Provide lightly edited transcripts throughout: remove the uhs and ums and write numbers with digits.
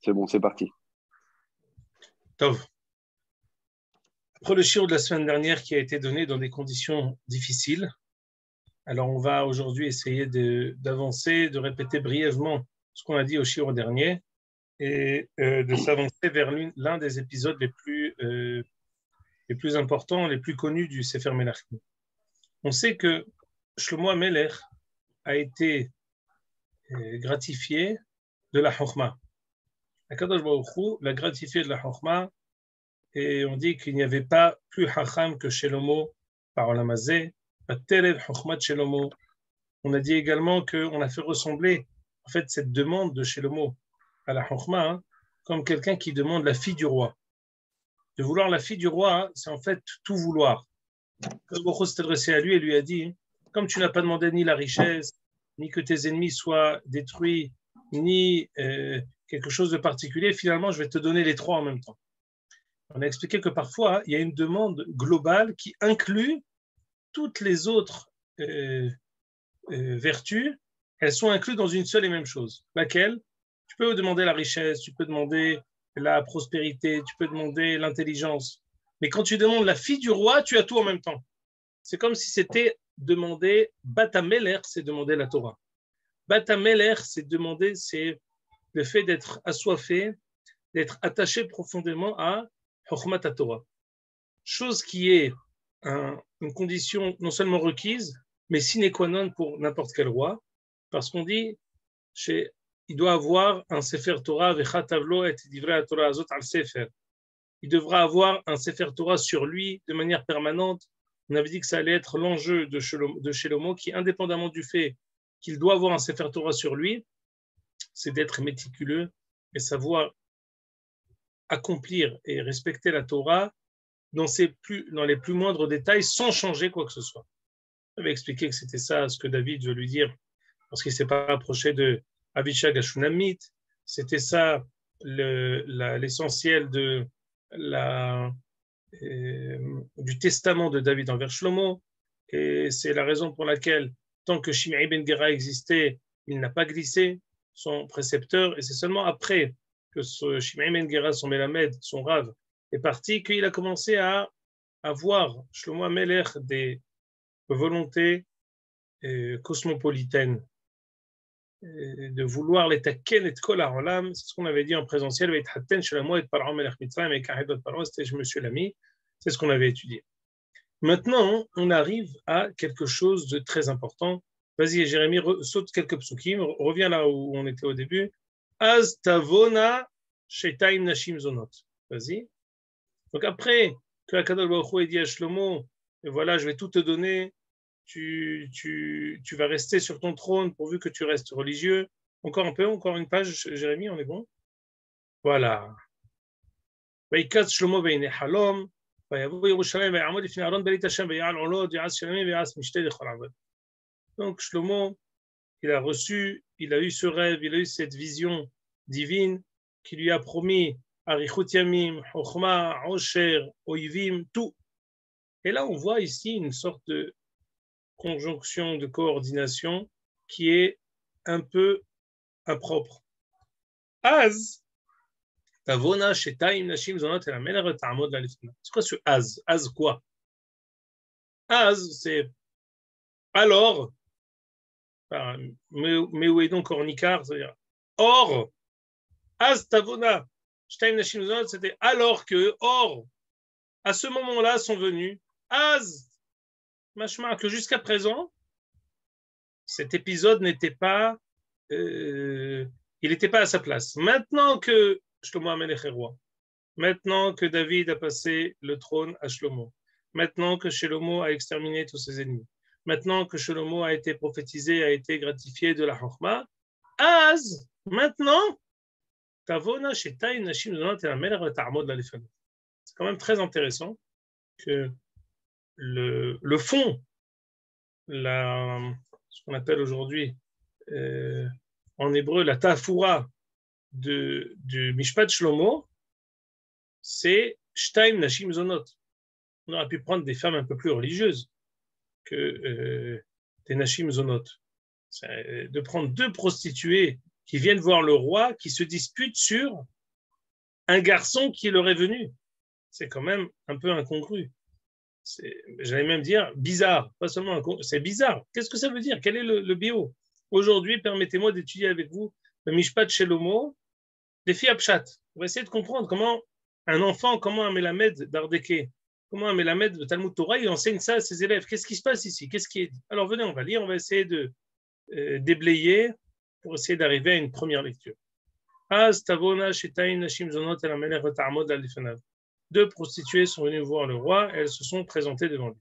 C'est bon, c'est parti. Tov. Après le shiur de la semaine dernière qui a été donné dans des conditions difficiles, alors on va aujourd'hui essayer d'avancer, de répéter brièvement ce qu'on a dit au shiur dernier et de s'avancer vers l'un des épisodes les plus importants, les plus connus du Sefer Melachim. On sait que Shlomo HaMelech a été gratifié de la Chokhmah. Akadosh Baruch Hu l'a gratifié de la Chokhmah. Et on dit qu'il n'y avait pas plus Chacham que Shelomo par Olam Hazeh, Bateled Chokhmat Shelomo. On a dit également qu'on a fait ressembler en fait cette demande de Shelomo à la Chokhmah comme quelqu'un qui demande la fille du roi. De vouloir la fille du roi, c'est en fait tout vouloir. Quand Baruch s'est adressé à lui et lui a dit, comme tu n'as pas demandé ni la richesse, ni que tes ennemis soient détruits, ni quelque chose de particulier, finalement je vais te donner les trois en même temps. On a expliqué que parfois, il y a une demande globale qui inclut toutes les autres vertus. Elles sont incluses dans une seule et même chose. Laquelle? Tu peux demander la richesse, tu peux demander la prospérité, tu peux demander l'intelligence. Mais quand tu demandes la fille du roi, tu as tout en même temps. C'est comme si c'était demander, Bata Meler, c'est demander la Torah. Bata Meler, c'est demander, c'est le fait d'être assoiffé, d'être attaché profondément à Chokhmat Torah, chose qui est une condition non seulement requise, mais sine qua non pour n'importe quel roi, parce qu'on dit il doit avoir un Sefer Torah vechatavlo et divrei Torah azot al Sefer. Il devra avoir un Sefer Torah sur lui de manière permanente. On avait dit que ça allait être l'enjeu de Shelomo, qui, indépendamment du fait qu'il doit avoir un Sefer Torah sur lui, c'est d'être méticuleux et savoir accomplir et respecter la Torah dans les plus moindres détails sans changer quoi que ce soit. J'avais expliqué que c'était ça ce que David veut lui dire parce qu'il ne s'est pas approché de Avishag Ashunamit. C'était ça l'essentiel du testament de David envers Shlomo. Et c'est la raison pour laquelle, tant que Shimei ben Gera existait, il n'a pas glissé son précepteur. Et c'est seulement après que ce Shimei ben Gera, son Melamed, son Rav, est parti, qu'il a commencé à avoir, Shlomo HaMelech, des volontés cosmopolitaines, de vouloir les taken et kol ha'olam. C'est ce qu'on avait dit en présentiel, c'était Monsieur Lamy, c'est ce qu'on avait étudié. Maintenant, on arrive à quelque chose de très important. Vas-y, Jérémy, saute quelques psukim, reviens là où on était au début. Az tavona shetaim nashim zonot. Vas-y. Donc après que Akadosh Baruch Hu ait dit à Shlomo, voilà, je vais tout te donner, tu vas rester sur ton trône pourvu que tu restes religieux. Encore un peu, encore une page, Jérémy, on est bon? Voilà. Vaikatz Shlomo beinei halom, vayavo Yerushalayim vayamod lifnei Aaron berit Hashem vayal olot vayas shalamim vayas mishteh lechol avod. Donc Shlomo, il a eu ce rêve, il a eu cette vision divine qui lui a promis Arichut Yamim, Chokhmah, Osher, Oivim, tout. Et là, on voit ici une sorte de conjonction, de coordination qui est un peu impropre. Az, Tavona, Shetaim, Nashim, Zonot, et la Melech, Ta'amod, la Lifna. C'est quoi ce Az? Az quoi? Az, c'est alors, mais où est donc Ornikar? C'est-à-dire, or, Az, Tavona, Shetaim, Nashim, Zonot, c'était alors que, or, à ce moment-là sont venus, Az, machma, que jusqu'à présent, cet épisode n'était pas, il n'était pas à sa place. Maintenant que Shlomo HaMelech est roi, maintenant que David a passé le trône à Shlomo, maintenant que Shlomo a exterminé tous ses ennemis, maintenant que Shlomo a été prophétisé, a été gratifié de la Chokhmah, Az, maintenant, Tavona Shetaim Nashim Zonot et la Melech Ta'amod la Lefana. C'est quand même très intéressant que le fond, ce qu'on appelle aujourd'hui en hébreu la tafoura du Mishpat Shlomo, c'est Shtaim Nashim Zonot. On aurait pu prendre des femmes un peu plus religieuses que des Nashim Zonot. C'est de prendre deux prostituées qui viennent voir le roi, qui se disputent sur un garçon qui leur est venu. C'est quand même un peu incongru. J'allais même dire bizarre, pas seulement incongru, c'est bizarre. Qu'est-ce que ça veut dire? Quel est le bio? Aujourd'hui, permettez-moi d'étudier avec vous le Mishpat Shelomo des filles Apshat. On va essayer de comprendre comment un enfant, comment un Melamed d'Ardeke, comment un Melamed de Talmud Torah, il enseigne ça à ses élèves. Qu'est-ce qui se passe ici? Qu'est-ce qui est dit? Alors venez, on va lire, on va essayer de déblayer pour essayer d'arriver à une première lecture. Deux prostituées sont venues voir le roi, elles se sont présentées devant lui.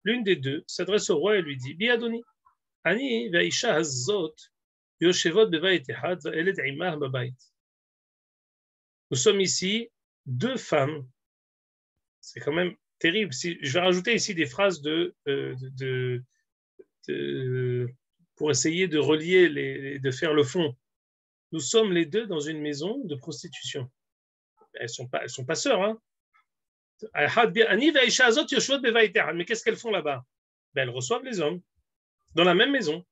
L'une des deux s'adresse au roi et lui dit: Biadoni, Ani ve'isha hazot yoshevot bevayit echad ve'eled imah babayit. Nous sommes ici deux femmes. C'est quand même terrible. Je vais rajouter ici des phrases pour essayer de relier, de faire le fond. Nous sommes les deux dans une maison de prostitution. Elles sont pas sœurs, hein. Mais qu'est-ce qu'elles font là-bas? Elles reçoivent les hommes dans la même maison.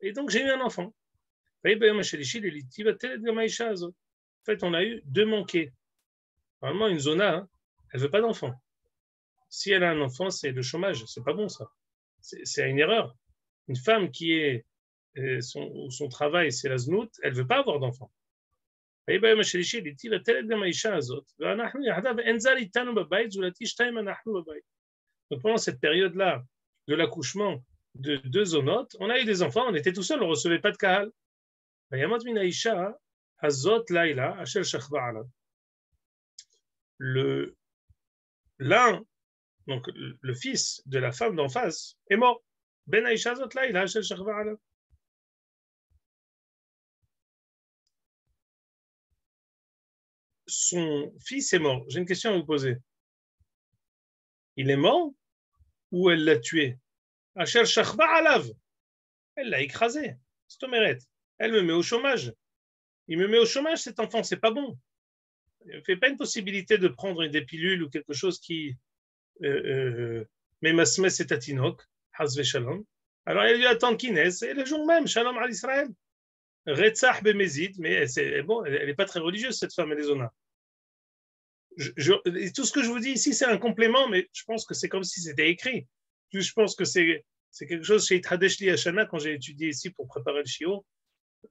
Et donc j'ai eu un enfant. En fait, on a eu deux manqués. Normalement, une zona, hein, elle ne veut pas d'enfant. Si elle a un enfant, c'est le chômage. C'est pas bon, ça. C'est une erreur. Une femme qui est son travail, c'est la znout, elle ne veut pas avoir d'enfant. Donc pendant cette période-là de l'accouchement de deux zonotes, on a eu des enfants, on était tout seul, on ne recevait pas de kahal. L'un, donc le fils de la femme d'en face, est mort. Ben Aïcha Zot Laïla, Ashel Shachva Ala. Son fils est mort. J'ai une question à vous poser. Il est mort ou elle l'a tué? Ashel Shachva Alav. Elle l'a écrasé. C'est mérite. Elle me met au chômage. Il me met au chômage, cet enfant, c'est pas bon. Il ne fait pas une possibilité de prendre des pilules ou quelque chose qui Memasmes et Tatinok, Hazve Shalom. Alors elle lui attend qu'il naisse, et le jour même, Shalom à Israël. Retzah Bemezid, mais bon, elle n'est pas très religieuse, cette femme, elle est zona. Tout ce que je vous dis ici, c'est un complément, mais je pense que c'est comme si c'était écrit. Je pense que c'est quelque chose chez Ithadesh Li Hashana, quand j'ai étudié ici pour préparer le Shio,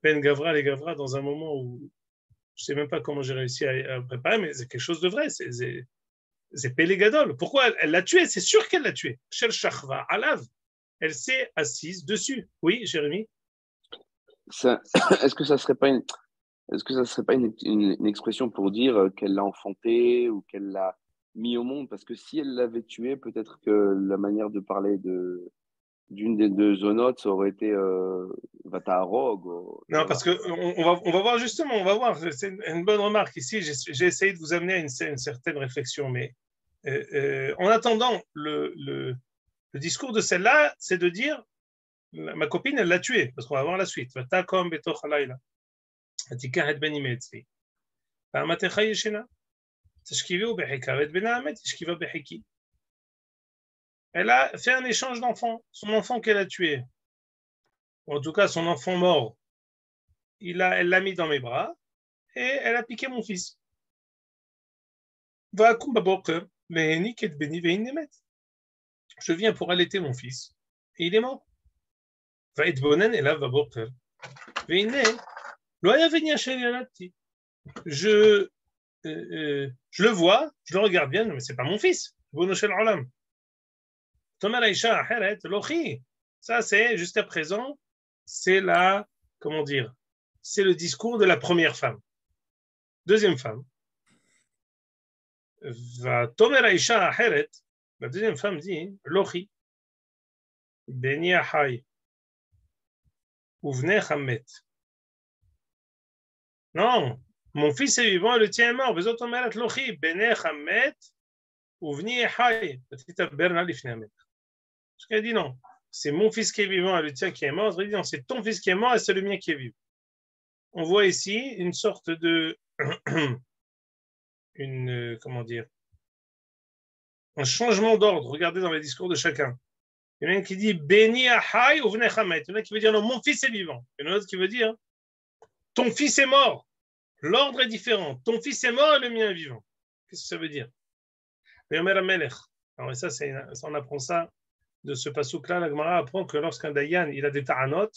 Ben Gavra, les Gavra, dans un moment où je ne sais même pas comment j'ai réussi à préparer, mais c'est quelque chose de vrai. C'est Pélé Gadol. Pourquoi elle l'a tué? C'est sûr qu'elle l'a tué. Shel Shachva Alav. Elle s'est assise dessus. Oui, Jérémy? Est-ce que ça serait pas une expression pour dire qu'elle l'a enfanté ou qu'elle l'a mis au monde? Parce que si elle l'avait tué, peut-être que la manière de parler d'une des deux zonotes, ça aurait été Vatarog. Non, parce que on va voir justement, on va voir. C'est une bonne remarque ici. J'ai essayé de vous amener à une certaine réflexion, mais en attendant, le discours de celle-là, c'est de dire ma copine, elle l'a tué, parce qu'on va voir la suite. Elle a fait un échange d'enfants. Son enfant qu'elle a tué, ou en tout cas son enfant mort, elle l'a mis dans mes bras et elle a piqué mon fils. Je viens pour allaiter mon fils et il est mort. Je le vois, je le regarde bien, mais c'est pas mon fils. Ça, c'est jusqu'à présent, c'est comment dire, c'est le discours de la première femme. Deuxième femme. La deuxième femme dit, Lochi, Beni Ahai, Ouvne Hamet. Non, mon fils est vivant et le tien est mort. Vous autres, Lochi, Beni Hamet, Ouvni Ahai. Ce qu'elle dit non, c'est mon fils qui est vivant et le tien qui est mort. Elle dit non, c'est ton fils qui est mort et c'est le mien qui est vivant. On voit ici une sorte de comment dire, un changement d'ordre. Regardez dans les discours de chacun. Il y en a un qui dit Béni Ahai ou Vnechamet. Il y en a qui veut dire non, mon fils est vivant. Il y en a un autre qui veut dire ton fils est mort. L'ordre est différent. Ton fils est mort et le mien est vivant. Qu'est-ce que ça veut dire? Alors, ça, on apprend ça de ce passouk-là. La Gemara apprend que lorsqu'un Dayan il a des ta'anot,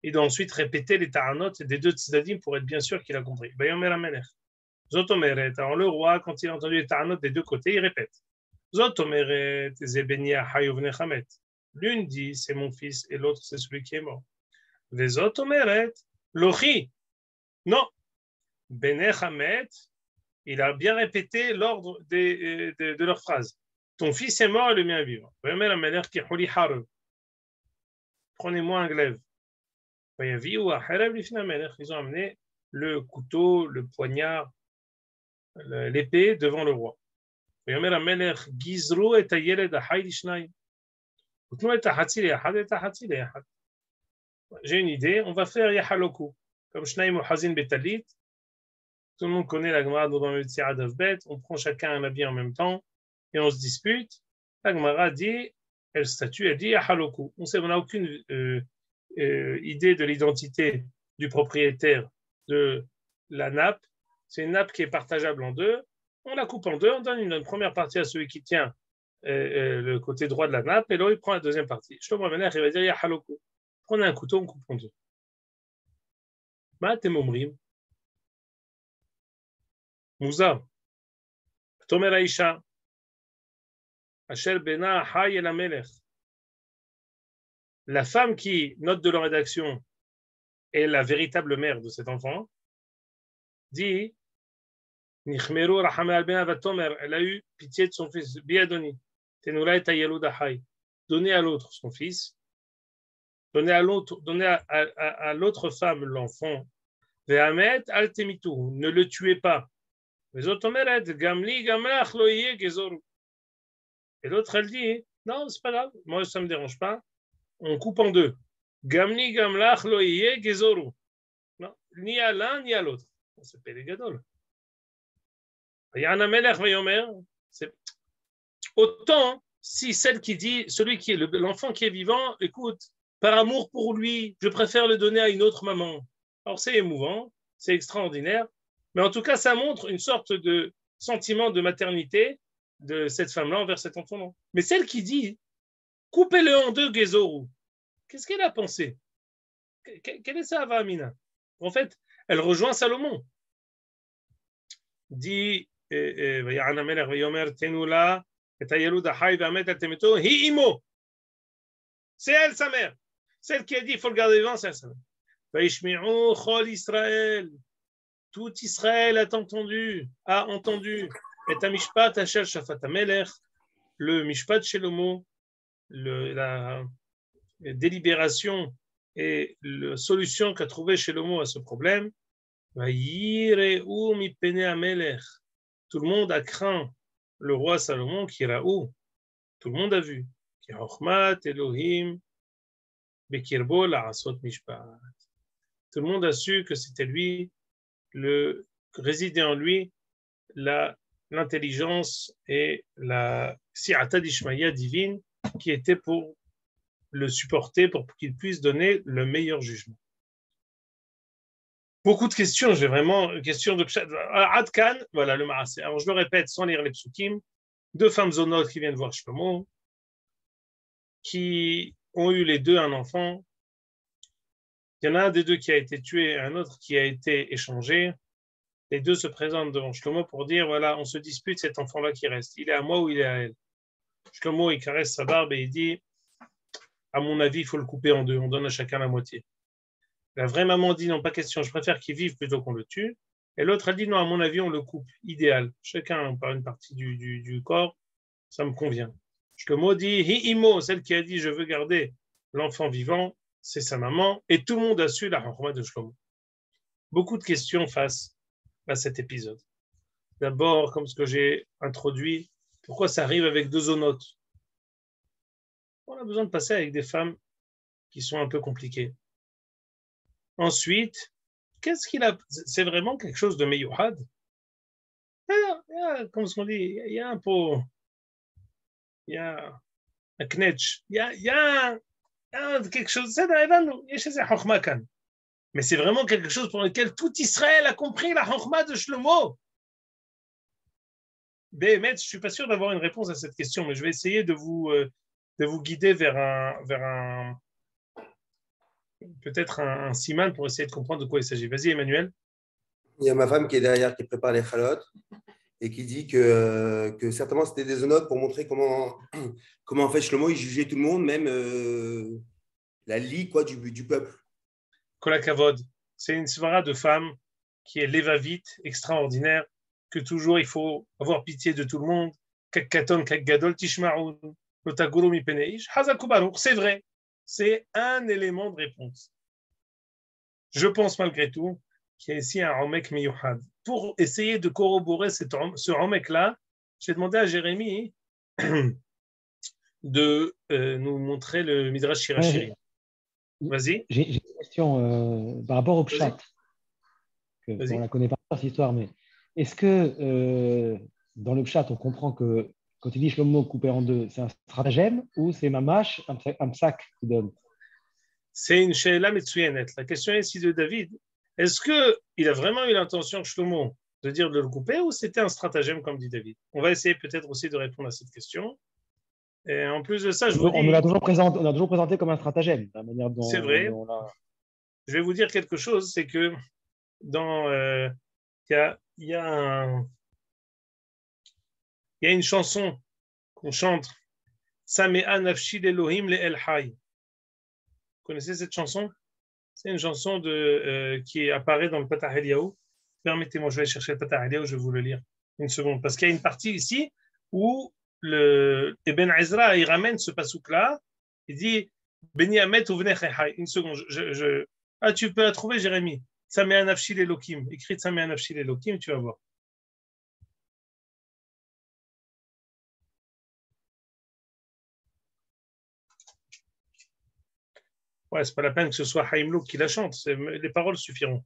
il doit ensuite répéter les ta'anot des deux tzedadim pour être bien sûr qu'il a compris. Alors, le roi, quand il a entendu les ta'anot des deux côtés, il répète. L'une dit, c'est mon fils, et l'autre, c'est celui qui est mort. Les autres, Lochi. Non. Benechamet, il a bien répété l'ordre de leur phrase. Ton fils est mort et le mien est vivant. Prenez-moi un glaive. Ils ont amené le couteau, le poignard, l'épée devant le roi. J'ai une idée, on va faire Yahaloku. Comme Shnaim Hazin Betalit, tout le monde connaît la Gemara dans le Tzira d'Avbet, on prend chacun un habit en même temps et on se dispute. La Gemara dit, elle statue, elle dit Yahaloku. On n'a aucune idée de l'identité du propriétaire de la nappe. C'est une nappe qui est partageable en deux. On la coupe en deux, on donne une première partie à celui qui tient le côté droit de la nappe et l'autre il prend la deuxième partie. Shlomo Amelech, il va dire Yahaloku. Prenez un couteau, on coupe en deux. Ma'atem omrim. Mouza. Tomer Aisha. Asher bena hay el amelech. La femme qui, note de leur rédaction, est la véritable mère de cet enfant, dit Nichmeru rachame al bena vatomer. Elle a eu pitié de son fils. Biadoni. Tenula et ayelud hay. Donnez à l'autre son fils. Donnez à l'autre femme l'enfant. Ve'amet al temitu. Ne le tuez pas. Les autres omeret gamli gamlach lo yeh gezoru. Et l'autre elle dit non c'est pas grave, moi ça me dérange pas. On coupe en deux. Gamli gamlach lo yeh gezoru. Non, ni à l'un ni à l'autre. C'est Pélé Gadol. Yana melech veyomer. Autant si celle qui dit celui qui est l'enfant qui est vivant, écoute. Par amour pour lui, je préfère le donner à une autre maman. Alors c'est émouvant, c'est extraordinaire, mais en tout cas, ça montre une sorte de sentiment de maternité de cette femme-là envers cet enfant-là. Mais celle qui dit, coupez-le en deux, Gezoru, qu'est-ce qu'elle a pensé? Quelle est sa Avamina? En fait, elle rejoint Salomon. Dit, c'est elle, sa mère. Celle qui a dit qu'il faut le garder vivant, c'est ça. Israël. Tout Israël a entendu. Et ta mishpat Hachel Shafat Amelech, le mishpat Shelomo, la délibération et la solution qu'a trouvé Shelomo à ce problème. Tout le monde a craint le roi Salomon qui est où? Tout le monde a vu. Qui Elohim. Tout le monde a su que c'était lui, résidait en lui l'intelligence et la si'ata d'Ishmaïa divine qui était pour le supporter, pour qu'il puisse donner le meilleur jugement. Beaucoup de questions, j'ai vraiment question de Adkan, voilà le Maaseh. Alors je le répète sans lire les psukim, deux femmes zonotes qui viennent voir Shlomo, qui ont eu les deux un enfant. Il y en a un des deux qui a été tué, un autre qui a été échangé. Les deux se présentent devant Shlomo pour dire, voilà, on se dispute cet enfant-là qui reste. Il est à moi ou il est à elle? Shlomo, il caresse sa barbe et il dit, à mon avis, il faut le couper en deux. On donne à chacun la moitié. La vraie maman dit, non, pas question, je préfère qu'il vive plutôt qu'on le tue. Et l'autre a dit, non, à mon avis, on le coupe. Idéal. Chacun par une partie du corps, ça me convient. Shlomo dit, Hi'imo, celle qui a dit je veux garder l'enfant vivant, c'est sa maman, et tout le monde a su la chorma de Shlomo. Beaucoup de questions face à cet épisode. D'abord, comme ce que j'ai introduit, pourquoi ça arrive avec deux zonotes? On a besoin de passer avec des femmes qui sont un peu compliquées. Ensuite, qu'est-ce qu'il a? C'est vraiment quelque chose de meyouhad. Comme ce qu'on dit, il y a un peu... Il y a Knetch. Il y a quelque chose, mais c'est vraiment quelque chose pour lequel tout Israël a compris la Chokhmah de Shlomo. Béhémet, je ne suis pas sûr d'avoir une réponse à cette question, mais je vais essayer de vous guider vers peut-être un siman pour essayer de comprendre de quoi il s'agit. Vas-y, Emmanuel. Il y a ma femme qui est derrière, qui prépare les chalotes et qui dit que certainement c'était des notes pour montrer comment en fait Shlomo il jugeait tout le monde, même la lie quoi, du peuple. Kolakavod, c'est une svara de femme qui est lévavite, extraordinaire, que toujours il faut avoir pitié de tout le monde. C'est vrai, c'est un élément de réponse. Je pense malgré tout qu'il y a ici un Omek Miyuhad. Pour essayer de corroborer ce Omek-là, j'ai demandé à Jérémie de nous montrer le Midrash Shirashiri. Vas-y. J'ai une question par rapport au Pshat. On ne la connaît pas cette histoire, mais est-ce que dans le Pshat, on comprend que quand il dit Shlomo coupé en deux, c'est un stratagème ou c'est Mamash, un psak qui donne? C'est une Sheila Metsuyenet. La question est ici de David. Est-ce qu'il a vraiment eu l'intention, Shlomo, de dire de le couper ou c'était un stratagème, comme dit David? On va essayer peut-être aussi de répondre à cette question. Et en plus de ça, on l'a toujours présenté comme un stratagème. La manière dont c'est vrai. Je vais vous dire quelque chose, c'est que dans il y a une chanson qu'on chante, Samea Nafshi Elohim le El Hay. Vous connaissez cette chanson? C'est une chanson qui apparaît dans le Patah Eliyahu. Permettez-moi, je vais aller chercher le Patah Eliyahu, je vais vous le lire une seconde. Parce qu'il y a une partie ici où Ibn Ezra, il ramène ce pasouk-là. Il dit Beni Amet ou Vnechai. Une seconde. Tu peux la trouver, Jérémie. Samea Nafshi Elohim. Écrit Samea Nafshi Elohim, tu vas voir. Ouais, c'est pas la peine que ce soit Haïm Louk qui la chante, les paroles suffiront.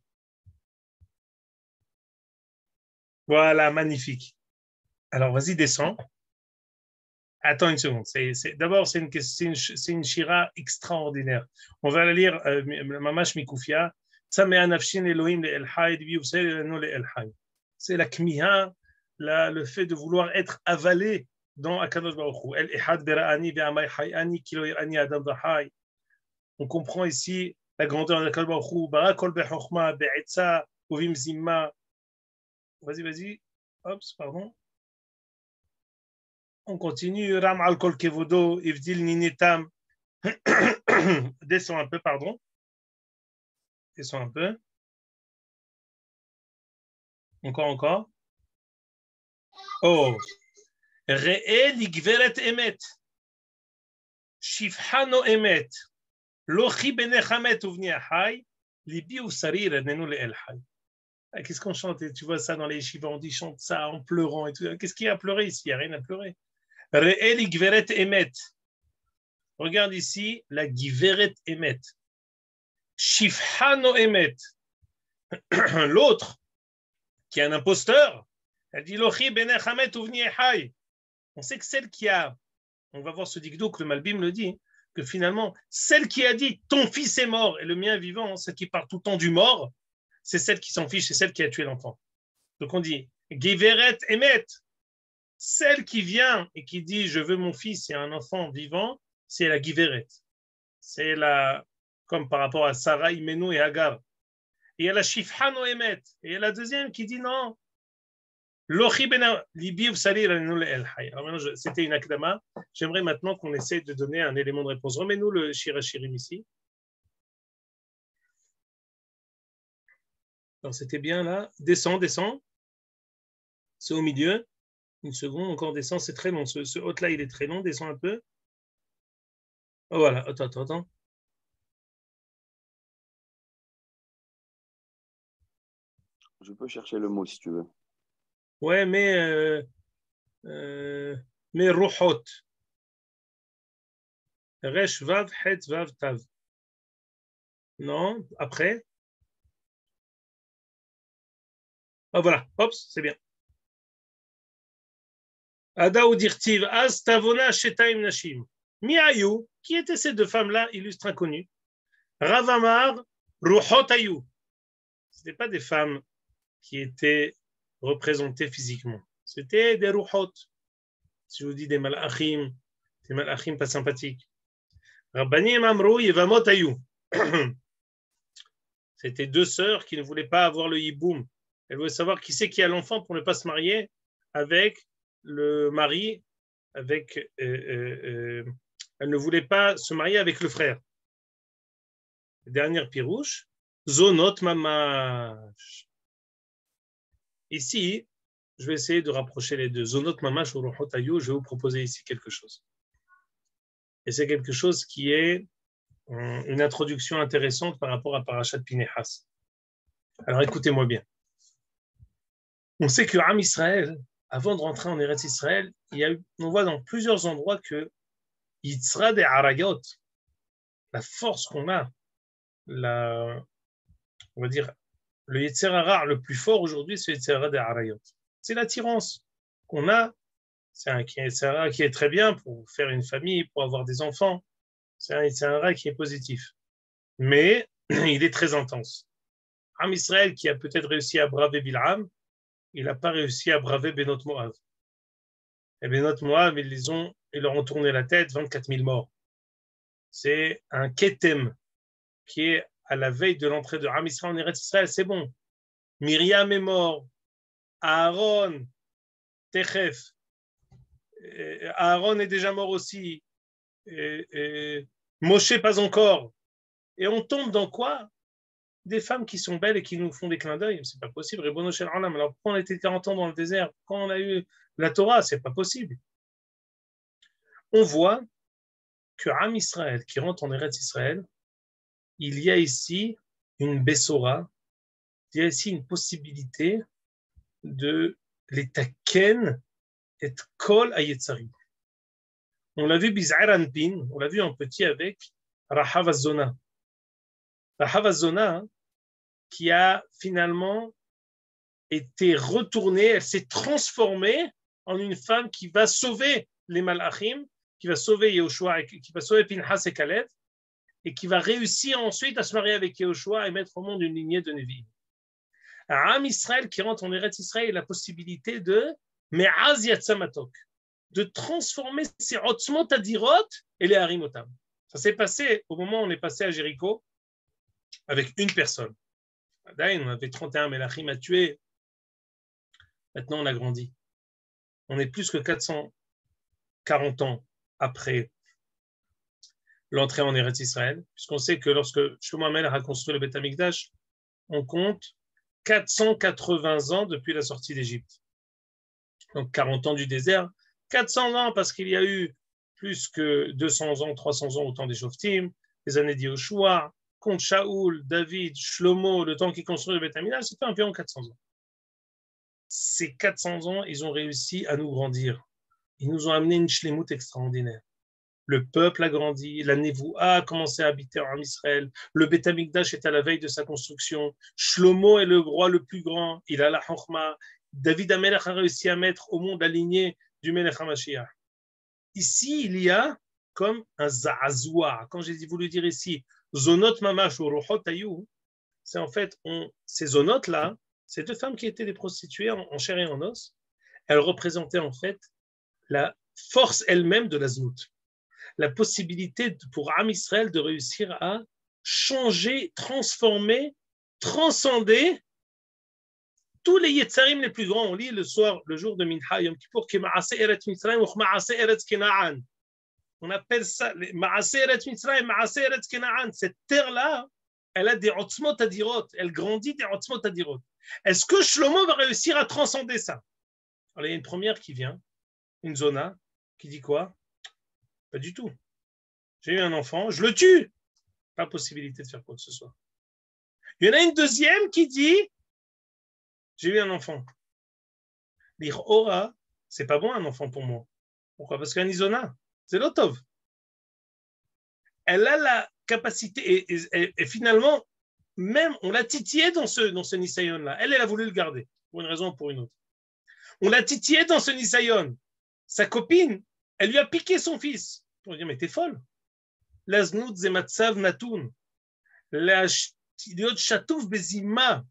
Voilà, magnifique. Alors, vas-y, descends. Attends une seconde. D'abord, c'est une shira extraordinaire. On va la lire, Mamash Mikoufia. C'est la kmiha, le fait de vouloir être avalé dans Akadosh Baruch Hu. El Ehad Bera'ani Be'amay Hayani Kilo Irani Adam Bahai. On comprend ici la grandeur de Kalbachu, Barakol Bechochma, Be'etza, Uvim Zimma. Vas-y. Hop, pardon. On continue. Ram al Kol Kevodo, Ivdil Ninetam. Descends un peu, pardon. Descends un peu. Encore. Oh. Re'e Ligveret Emet. Shifhano Emet. Qu'est-ce qu'on chante? Tu vois ça dans les yeshivas, on dit chante ça en pleurant et tout. Qu'est-ce qu'il y a à pleurer ici? Il n'y a rien à pleurer. Re'el Giveret Emet. Regarde ici la Giveret Emet. Shifhano Emet. L'autre, qui est un imposteur, elle dit Lochi Benechamet Uvni Ehai. On sait que celle qui a, on va voir ce dikdo que le Malbim le dit, que finalement, celle qui a dit ton fils est mort et le mien est vivant, celle qui parle tout le temps du mort, c'est celle qui s'en fiche, c'est celle qui a tué l'enfant. Donc on dit Giveret Emet, celle qui vient et qui dit je veux mon fils et un enfant vivant, c'est la Giveret. C'est la, comme par rapport à Sarah, Imenu et Hagar. Et il y a la Shifhano Emet. Et il y a la deuxième qui dit non. C'était une akdama. J'aimerais maintenant qu'on essaie de donner un élément de réponse. Remets-nous le Shirachirim ici. Alors, c'était bien là. Descends. C'est au milieu. Une seconde, encore descends. C'est très long. Ce haut-là, il est très long. Descends un peu. Oh, voilà. Attends. Je peux chercher le mot si tu veux. Ouais, mais Ruhot. Resh Vav, Het Vav Tav. Non, après. Ah voilà, hop, c'est bien. Ada ou dirtiv, Az Tavona Shetaim Nashim. Miayu, qui étaient ces deux femmes-là, illustres inconnues? Rav Amar, Ruchot Ayu. Ce n'étaient pas des femmes qui étaient représentées physiquement. C'était des Ruchot. Si je vous dis des malachim pas sympathiques. Rabbanim Amrou Yevamot Ayu. C'était deux sœurs qui ne voulaient pas avoir le hiboum. Elles voulaient savoir qui c'est qui a l'enfant pour ne pas se marier avec le mari. Elles ne voulaient pas se marier avec le frère. Dernière pirouche, Zonot Mamash. Ici, je vais essayer de rapprocher les deux. Zonot Mamash ou Ruchot Ayu, je vais vous proposer ici quelque chose. Et c'est quelque chose qui est une introduction intéressante par rapport à Parashat Pinehas. Alors écoutez-moi bien. On sait que Am Israël, avant de rentrer en Eretz Israël, on voit dans plusieurs endroits que Yitzra de Arayot, la force qu'on a, on va dire, le Yetzer Hara le plus fort aujourd'hui, c'est le Yetzer Hara de Arayot. C'est l'attirance qu'on a. C'est un Yetzer Hara qui est très bien pour faire une famille, pour avoir des enfants. C'est un Yetzer Hara qui est positif. Mais il est très intense. Am Israël, qui a peut-être réussi à braver Bil'am, il n'a pas réussi à braver Benot Moav. Et Benot Moav, ils leur ont tourné la tête, 24 000 morts. C'est un Ketem qui est à la veille de l'entrée de Am Israël en Eretz Israël. C'est bon. Myriam est mort. Aaron, Techef. Aaron est déjà mort aussi. Moshe pas encore. Et on tombe dans quoi? Des femmes qui sont belles et qui nous font des clins d'œil. C'est pas possible. Ribono shel olam. Alors pourquoi on était 40 ans dans le désert? Pourquoi on a eu la Torah? C'est pas possible. On voit que Am Israël qui rentre en Eretz Israël, il y a ici une Bessora, il y a ici une possibilité de l'étaken et kol ayetzarim. On l'a vu Biz'ar Anpin, on l'a vu en petit avec Rahav Azona. Rahav Azona, qui a finalement été retournée, elle s'est transformée en une femme qui va sauver les Malachim, qui va sauver Yehoshua, qui va sauver Pinhas et Caleb, et qui va réussir ensuite à se marier avec Yehoshua et mettre au monde une lignée de Nevi'im. Am Israël qui rentre en Eretz Israël a la possibilité de Me'az Yatzamatok, de transformer ces Otzmot Adirot et les Harimotam. Ça s'est passé au moment où on est passé à Jéricho avec une personne. On avait 31 Melachim à tuer. Maintenant, on a grandi. On est plus que 440 ans après l'entrée en Eretz Israël, puisqu'on sait que lorsque Shlomo HaMelech a construit le Beth Amikdash, on compte 480 ans depuis la sortie d'Égypte. Donc 40 ans du désert, 400 ans parce qu'il y a eu plus que 200 ans, 300 ans au temps des Shoftim, les années d'Yehoshua, contre Shaoul, David, Shlomo, le temps qu'ils construisent le Beth Amikdash, c'était environ 400 ans. Ces 400 ans, ils ont réussi à nous grandir. Ils nous ont amené une shlemout extraordinaire. Le peuple a grandi, la Nevoua a commencé à habiter en Israël, le Beth Amikdash est à la veille de sa construction, Shlomo est le roi le plus grand, il a la Chokhma, David HaMelech a réussi à mettre au monde la lignée du Melech HaMashiach. Ici, il y a comme un za'azoua. Quand j'ai voulu dire ici, zonot mamash ou ruchot ayu, c'est en fait, ces zonotes-là, ces deux femmes qui étaient des prostituées en chair et en os, elles représentaient en fait la force elle-même de la znout. La possibilité pour Am Israël de réussir à changer, transformer, transcender tous les Yetzarim les plus grands. On lit le soir, le jour de Mincha, Yom Kippour, qui Ma'aseh Eretz Mitzrayim ou Ma'aseh Eretz Kena'an. On appelle ça Ma'aseh Eretz Mitzrayim, Ma'aseh Eretz Kena'an. Cette terre-là, elle a des Otzmot Adirot. Elle grandit des Otzmot Adirot. Est-ce que Shlomo va réussir à transcender ça? Alors, il y a une première qui vient, une zona, qui dit quoi? Pas du tout. J'ai eu un enfant, je le tue. Pas possibilité de faire quoi que ce soit. Il y en a une deuxième qui dit j'ai eu un enfant. Dire Ora, c'est pas bon un enfant pour moi. Pourquoi? Parce qu'un isona, c'est l'otov. Elle a la capacité, et finalement, même on l'a titillée dans ce nisayon-là. Elle a voulu le garder, pour une raison ou pour une autre. On l'a titillée dans ce nisayon. Sa copine, elle lui a piqué son fils. On dit, mais t'es folle. La znout zematsav natoun. La chatouf bezima.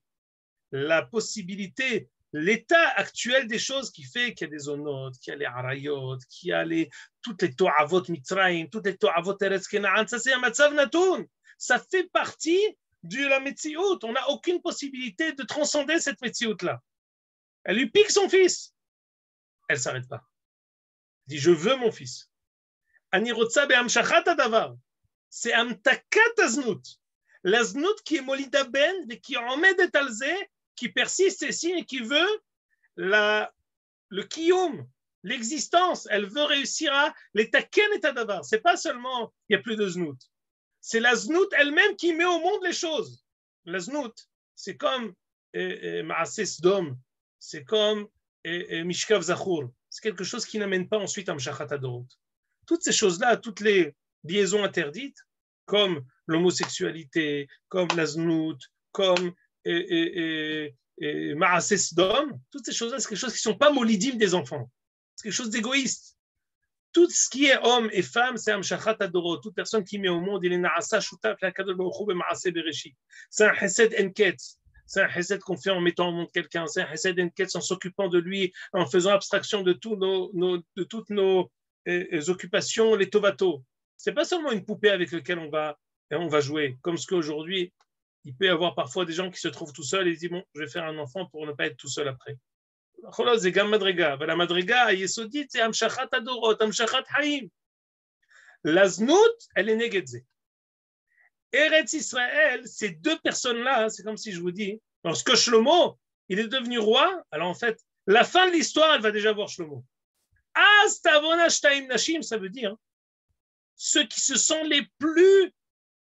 La possibilité, l'état actuel des choses qui fait qu'il y a des zonotes, qu'il y a les arayot, qu'il y a toutes les to'avot mitzrayim, toutes les to'avot eretz kenaan, ça c'est un matzav natoun. Ça fait partie de la metsiout. On n'a aucune possibilité de transcender cette metsiout-là. Elle lui pique son fils. Elle ne s'arrête pas. Elle dit, je veux mon fils. Ani rotsa be'amshachat hadavar. C'est amtakat aznout. La znout qui est molida ben, et qui omed et alze, qui persiste ici et qui veut le kiyum, l'existence. Elle veut réussir à l'étaken et hadavar. C'est pas seulement il n'y a plus de znout. C'est la znout elle-même qui met au monde les choses. La znout, c'est comme Ma'aseh Sdom, c'est comme Mishkav Zachur. C'est quelque chose qui n'amène pas ensuite à Mshachat Adorot. Toutes ces choses-là, toutes les liaisons interdites, comme l'homosexualité, comme la znout, comme Ma'aseh Sdom, toutes ces choses-là, c'est quelque chose qui ne sont pas molidim des enfants. C'est quelque chose d'égoïste. Tout ce qui est homme et femme, c'est Amshachat Adorot. Toute personne qui met au monde, il est Na'asa Shutaf, la Kadosh Baruch Hu B'Ma'aseh Bereshit. C'est un Chesed Enketz. C'est un Chesed qu'on fait en mettant au monde quelqu'un. C'est un Chesed Enketz en s'occupant de lui, en faisant abstraction de toutes nos occupations, les Tovato. C'est pas seulement une poupée avec laquelle on va jouer. Comme ce qu'aujourd'hui, il peut y avoir parfois des gens qui se trouvent tout seuls et ils disent bon, je vais faire un enfant pour ne pas être tout seul après. C'est gam madrega. La madrega yesodit, c'est amshachat adorot, amshachat haim. La znout, elle est négedzée. Eretz Israël, ces deux personnes-là, c'est comme si je vous dis, lorsque Shlomo, il est devenu roi, alors en fait, la fin de l'histoire, elle va déjà voir Shlomo. Astavona shtaim nashim, ça veut dire ceux qui se sont les plus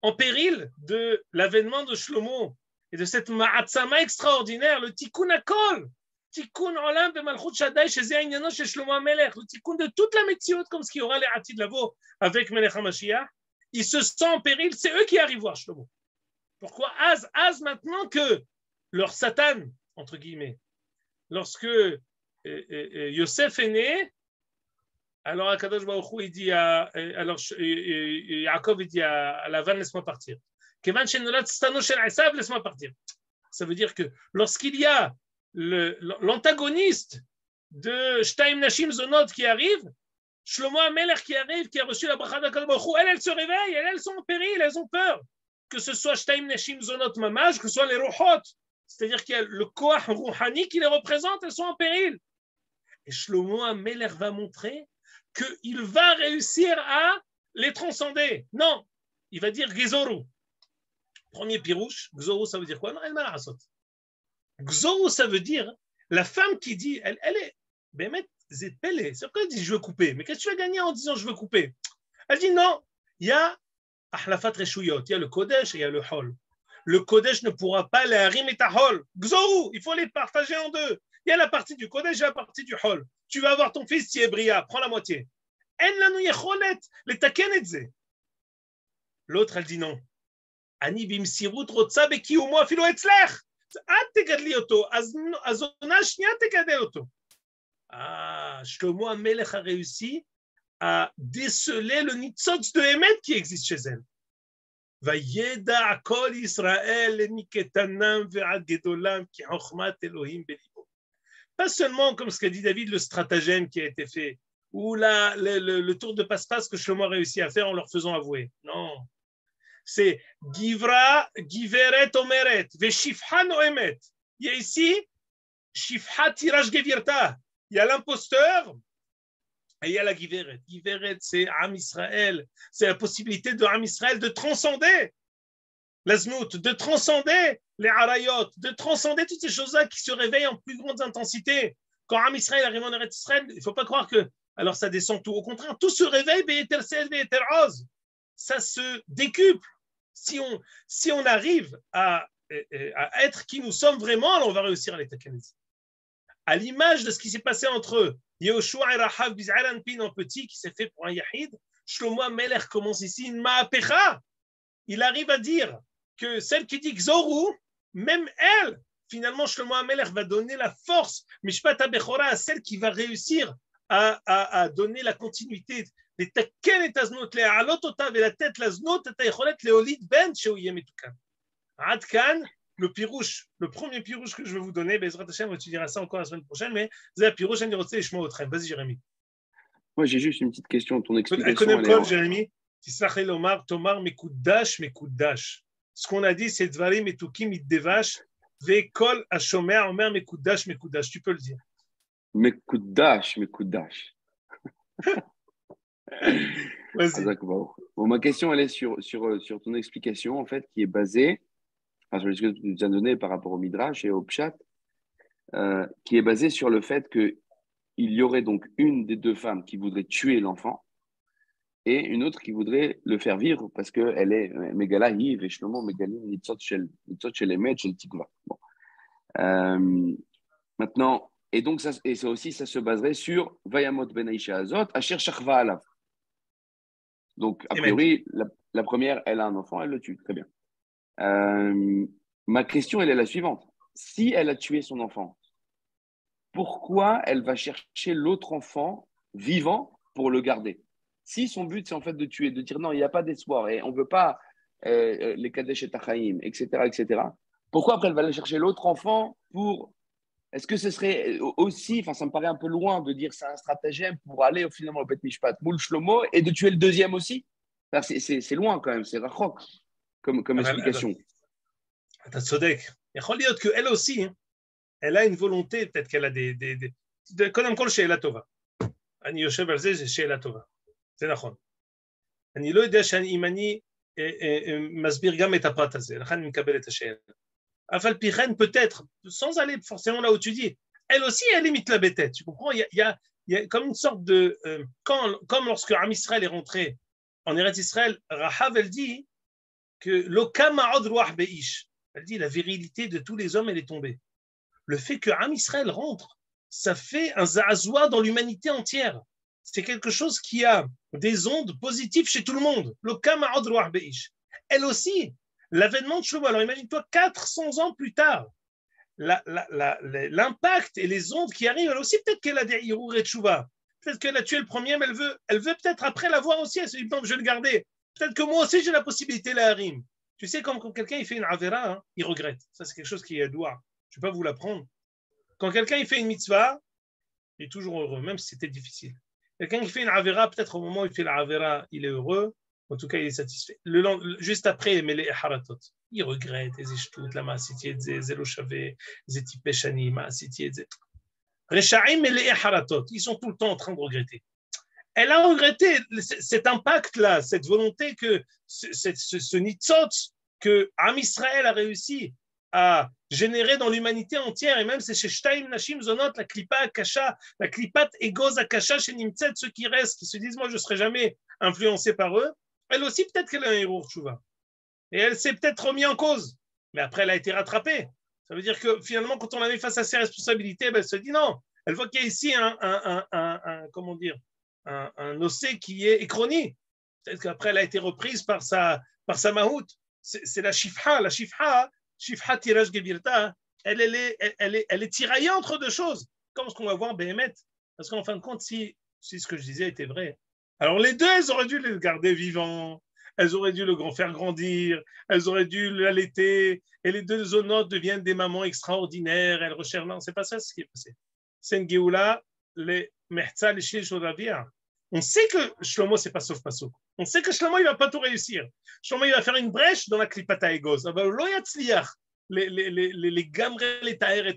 en péril de l'avènement de Shlomo et de cette ma'atzama extraordinaire, le tikkun hakol. Tikkun olam bemalchut shaddai chez Zéaniano chez Shlomo HaMelech, le tikkun de toute la métziot, comme ce qui aura les Atid Lavo avec Melech HaMashiach, ils se sentent en péril, c'est eux qui arrivent voir Shlomo. Pourquoi Az maintenant que leur Satan, entre guillemets, lorsque Yosef est né, alors Akadosh Baruch Hu, il dit alors Yaakov il dit à Lavan, laisse-moi partir. Kevan shenolad stano shel Esav, laisse-moi partir. Ça veut dire que lorsqu'il y a l'antagoniste de Shtaim Nashim Zonot qui arrive, Shlomo HaMelech qui arrive, qui a reçu la bracha d'Akadosh Baruch Hu, elles se réveillent, elles sont en péril, elles ont peur. Que ce soit Shtaim Nashim Zonot Mamash, que ce soit les Ruchot, c'est-à-dire qu'il y a le Koach Rouhani qui les représente, elles sont en péril. Et Shlomo HaMelech va montrer qu'il va réussir à les transcender. Non, il va dire Gzoru. Premier pirouche, Gzoru, ça veut dire quoi? Non, elle m'a la Gzoru, ça veut dire la femme qui dit, elle est, Bémet, Zépélé. C'est pourquoi elle dit je veux couper. Mais qu'est-ce que tu as gagné en disant je veux couper? Elle dit non, il y a Ahlafat Reshuyot, il y a le Kodesh et il y a le Hol. Le Kodesh ne pourra pas les harim et ta Hol. Gzoru, il faut les partager en deux. Il y a la partie du Kodesh et la partie du Hol. Tu vas avoir ton fils qui est bria, prends la moitié. L'autre, elle dit non. Ani bimsirut rotsa bekiumo afilo etzlech. At tegadli oto, azona shnia tegadel oto. Shlomo HaMelech a réussi à déceler le nitzotz de Emet qui existe chez elle. Vayeda kol Israël miketanam ve'ad gedolam ki chochmat Elohim belibo. Pas seulement, comme ce qu'a dit David, le stratagème qui a été fait, ou le tour de passe-passe que Shlomo a réussi à faire en leur faisant avouer. Non. C'est Givra, Giveret Omeret, Veshifha Noemet. Il y a ici, Shifha Tiraj Gevirta. Il y a l'imposteur et il y a la Giveret. Giveret, c'est Am Israël. C'est la possibilité de Am Israël de transcender la znout, de transcender les arayot, de transcender toutes ces choses-là qui se réveillent en plus grande intensité. Quand Am Israël arrive en Eretz Israël, il ne faut pas croire que alors ça descend tout. Au contraire, tout se réveille, Be'eter Sel, Be'eter Oz. Ça se décuple. Si on arrive à être qui nous sommes vraiment, alors on va réussir à l'étaquer. À l'image de ce qui s'est passé entre Yehoshua et Rahav Biz'alan Pin en petit, qui s'est fait pour un Yahid, Shlomo HaMelech commence ici une Ma'apecha. Il arrive à dire que celle qui dit Gzoru, même elle, finalement, Shlomo HaMelech va donner la force, Mishpat HaBechora, à celle qui va réussir à donner la continuité. לתקן את הזנות, להעלות אותה ולתת לזנות את היכולת להוליד בן שהוא יהיה מתוקן. עד כאן, le premier pirouche que je vais vous donner, בעזרת השם, on étudiera ça encore la semaine prochaine, mais זה הפירוש שאני רוצה לשמוע אתכם. Vas-y, Jérémy. Moi, j'ai juste une petite question. Ton explication. קודם כל, Jérémy, תסלח לי לומר, תאמר מקודש, מקודש. Ce qu'on a dit, c'est דברים מתוקים מתדבש, וכל השומע אומר מקודש, מקודש. Tu peux le dire. מקודש, מקודש. Vas-y. Bon, ma question, elle est sur ton explication, en fait, qui est basée, sur ce que tu nous as donné par rapport au Midrash et au Pshat, qui est basée sur le fait qu'il y aurait donc une des deux femmes qui voudrait tuer l'enfant et une autre qui voudrait le faire vivre parce qu'elle est Megala Hiv et Shlomo Megalim Nitzot Shel Emet Shel Tikva. Bon. Maintenant, et donc ça aussi, ça se baserait sur Vayamot Ben Aisha Azot, Asher Shachva Alav. Donc, a priori, la première, elle a un enfant, elle le tue. Très bien. Ma question, elle est la suivante. Si elle a tué son enfant, pourquoi elle va chercher l'autre enfant vivant pour le garder? Si son but, c'est en fait de tuer, de dire non, il n'y a pas d'espoir et on ne veut pas les Kadesh et Tachaïm, etc., etc., pourquoi après elle va aller chercher l'autre enfant pour... Est-ce que ce serait aussi, enfin ça me paraît un peu loin de dire c'est un stratagème pour aller finalement au Bet Mishpat, Moul Shlomo, et de tuer le deuxième aussi? C'est loin quand même, c'est rachok comme explication. אתה צודק. יכול להיות qu'elle aussi, elle a une volonté, peut-être qu'elle a des... קודם כל שאלה טובה. אני יושב על זה, זה שאלה טובה. זה נכון. אני לא יודע אם אני מסביר גם את הפרט הזה, לכן אני מקבל את השאלה. אבל פי כן, peut-être, sans aller forcément là où tu dis, elle aussi, elle est mitlabetet. Tu comprends? Il y a comme une sorte de... comme lorsque Am Israël est rentré en Eretz Israël, Rahav, elle dit que l'Oka ma'od ruach be'ish. Elle dit la virilité de tous les hommes, elle est tombée. Le fait que Am Israël rentre, ça fait un za'azoua dans l'humanité entière. C'est quelque chose qui a des ondes positives chez tout le monde. L'Oka ma'od ruach be'ish. Elle aussi, l'avènement de Shlomo, alors imagine-toi 400 ans plus tard, l'impact et les ondes qui arrivent, elle aussi, peut-être qu'elle a des hirour et tchouva. Peut-être qu'elle a tué le premier, mais elle veut peut-être après l'avoir aussi, elle se dit, non, je vais le garder. Peut-être que moi aussi, j'ai la possibilité, la harim. Tu sais, quand quelqu'un il fait une avera, hein, il regrette. Ça, c'est quelque chose qui est doigt. Je ne vais pas vous l'apprendre. Quand quelqu'un il fait une mitzvah, il est toujours heureux, même si c'était difficile. Quelqu'un qui fait une avera, peut-être au moment où il fait la avera, il est heureux. En tout cas, il est satisfait. Juste après, il met les haratot. Il regrette, les ishtout, la ma'asiti, les lochavé, les tipeshani, ma'asiti, les Rechaim et les haratot. Ils sont tout le temps en train de regretter. Elle a regretté cet impact-là, cette volonté que ce nitzot que Am Israël a réussi à générer dans l'humanité entière, et même c'est chez Shtaim Nashim Zonot, la klipa akasha, la klipat egoz akasha chez Nimtzet, ceux qui restent, qui se disent moi je ne serai jamais influencé par eux. Elle aussi, peut-être qu'elle a un héros tchouva. Et elle s'est peut-être remise en cause. Mais après, elle a été rattrapée. Ça veut dire que finalement, quand on la met face à ses responsabilités, elle se dit non. Elle voit qu'il y a ici un océ qui est écroni. Peut-être qu'après, elle a été reprise par sa mahout. C'est la shifha. La shifha tirage gebirta, elle est tiraillée entre deux choses. Comme ce qu'on va voir Béhémet. Parce qu'en fin de compte, si ce que je disais était vrai, alors les deux, elles auraient dû le garder vivant, elles auraient dû le faire grandir, elles auraient dû l'allaiter, et les deux zonotes deviennent des mamans extraordinaires, elles recherchent... Non, c'est pas ça ce qui est passé. C'est une Géoula, les Mehza, les Shil Shodavia. On sait que Shlomo, c'est pas sauf Passouk. On sait que Shlomo, il va pas tout réussir. Shlomo, il va faire une brèche dans la Klipata Egos. Les gamres, les taher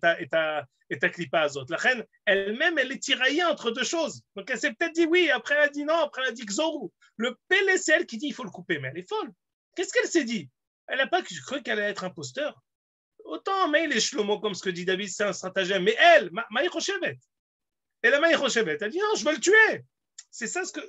et ta klipa azot. La reine, elle-même, elle est tiraillée entre deux choses. Donc, elle s'est peut-être dit oui, après elle a dit non, après elle a dit Xorou. Le Pélé, c'est elle qui dit il faut le couper, mais elle est folle. Qu'est-ce qu'elle s'est dit? Elle n'a pas cru qu'elle allait être imposteur. Autant, mais les Shlomo, comme ce que dit David, c'est un stratagème. Mais elle, Maïchochevet, elle a Maïchochevet. Elle dit non, je veux le tuer. C'est ça ce que.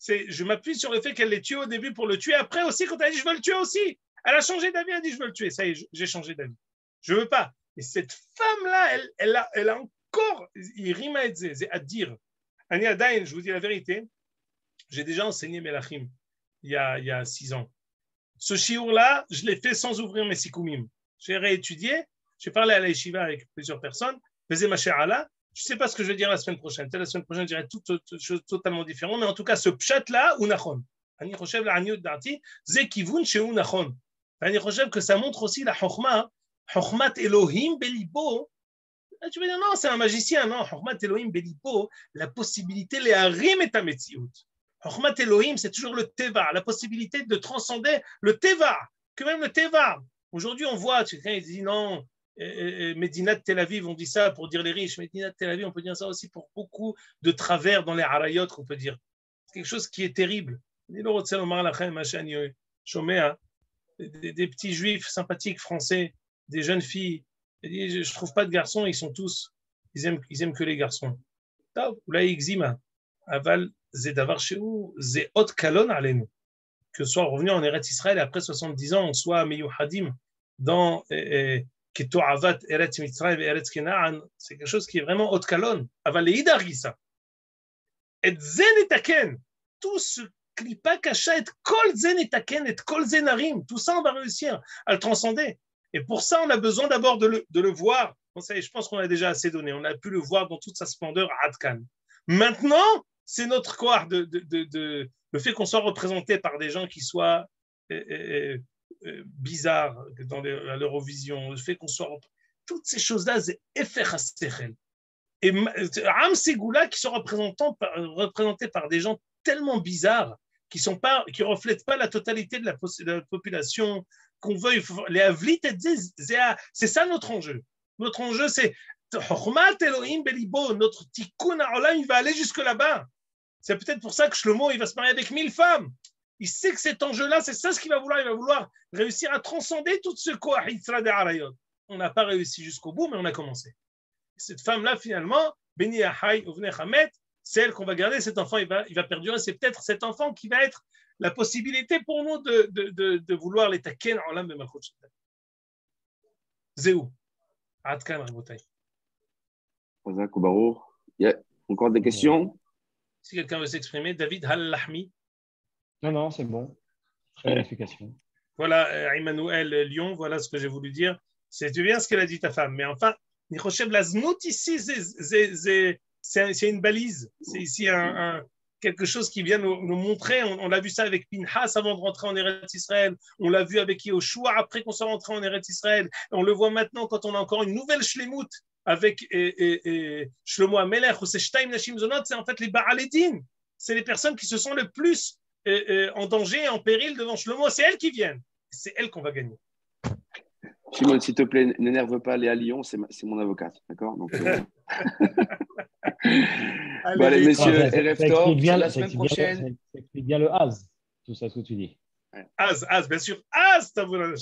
Je m'appuie sur le fait qu'elle l'ait tué au début pour le tuer. Après aussi, quand elle a dit je veux le tuer aussi, elle a changé d'avis, elle a dit je veux le tuer. Ça y est, j'ai changé d'avis. Je ne veux pas. Et cette femme-là, elle a encore, il rime à dire, c'est à dire. Ani Adain, je vous dis la vérité, j'ai déjà enseigné Melachim il y a 6 ans. Ce shiur-là, je l'ai fait sans ouvrir mes sikoumim. J'ai réétudié, j'ai parlé à la yeshiva avec plusieurs personnes, faisais ma she'ala, Je ne sais pas ce que je vais dire la semaine prochaine. Peut-être la semaine prochaine, je dirai toute chose totalement différente. Mais en tout cas, ce pshat-là, ou nachon. Ani choshev la aniut dati, ze kivun sheu nachon. Ani choshev que ça montre aussi la chokhma, chokhmat Elohim belibo. Tu vas dire non, c'est un magicien, non. Chokhmat Elohim belibo, la possibilité, les harim et ta metziut. Chokhmat Elohim, c'est toujours le teva, la possibilité de transcender le teva, que même le teva. Aujourd'hui, on voit, quelqu'un il dit non. Medina de Tel Aviv, on dit ça pour dire les riches. Medina de Tel Aviv, on peut dire ça aussi pour beaucoup de travers dans les harayot, on peut dire. C'est quelque chose qui est terrible. Des petits juifs sympathiques français, des jeunes filles. Je ne trouve pas de garçons, ils sont tous, ils aiment que les garçons. Là, exima. Aval, zedavar chez nous, zé hot kalon alenu. Que soit revenu en Eretz Israël et après 70 ans, on soit meyuhadim dans. C'est quelque chose qui est vraiment haute calonne. Et zen tout ce klipa kasha et kol zen etaken et kol zenarim, tout ça on va réussir à le transcender. Et pour ça on a besoin d'abord de le voir. Je pense qu'on a déjà assez donné. On a pu le voir dans toute sa splendeur à Adkan. Maintenant, c'est notre quoi le fait qu'on soit représenté par des gens qui soient bizarre dans l'Eurovision, le fait qu'on soit toutes ces choses-là, c'est effet hastechel. Et Am Ségoula qui sont représentés par des gens tellement bizarres qui reflètent pas la totalité de la population, qu'on veuille les avlit et c'est ça notre enjeu. Notre enjeu c'est Chokhmat Elohim belibo, notre tikkun ha'olam, il va aller jusque là-bas. C'est peut-être pour ça que Shlomo il va se marier avec 1000 femmes. Il sait que cet enjeu-là, c'est ça ce qu'il va vouloir. Il va vouloir réussir à transcender tout ce quoi. On n'a pas réussi jusqu'au bout, mais on a commencé. Cette femme-là, finalement, Beni Ahai Ovnei Hamet, c'est elle qu'on va garder. Cet enfant, il va perdurer. C'est peut-être cet enfant qui va être la possibilité pour nous de vouloir les taken en l'âme de Malchut Shabbat. Zéou. Adkan Rabotai. Il y a encore des questions? Si quelqu'un veut s'exprimer, David Hal-Lahmi. Non, c'est bon. Très bonne explication. Voilà, Emmanuel Lyon, voilà ce que j'ai voulu dire. C'est bien ce qu'elle a dit ta femme. Mais enfin, Nichoshev, la znout ici, c'est une balise. C'est ici quelque chose qui vient nous montrer. On l'a vu ça avec Pinhas avant de rentrer en Eretz Israël. On l'a vu avec Yehoshua après qu'on soit rentré en Eretz Israël. On le voit maintenant quand on a encore une nouvelle shlemut avec Shlomo HaMelech ou c'est Shtaim Nashim Zonot. C'est en fait les Ba'aledin. C'est les personnes qui se sont le plus en danger, en péril devant Shlomo, c'est elles qui viennent. C'est elles qu'on va gagner. Shimon, s'il te plaît, n'énerve pas Léa Lyon, c'est mon avocate, d'accord? Donc, allez, messieurs, Erev Tov, la semaine prochaine. Ça explique bien le Az, tout ça ce que tu dis. Az, bien sûr, Az, t'as voulu.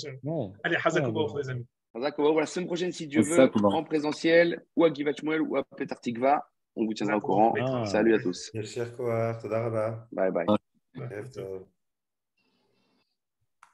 Allez, Hazakobo, les amis. Hazakobo, la semaine prochaine, si Dieu veut, en présentiel, ou à Givat Shmuel, ou à Petar Tikva, on vous tiendra au courant. Salut à tous. Bye bye. Bye bye. Ouais.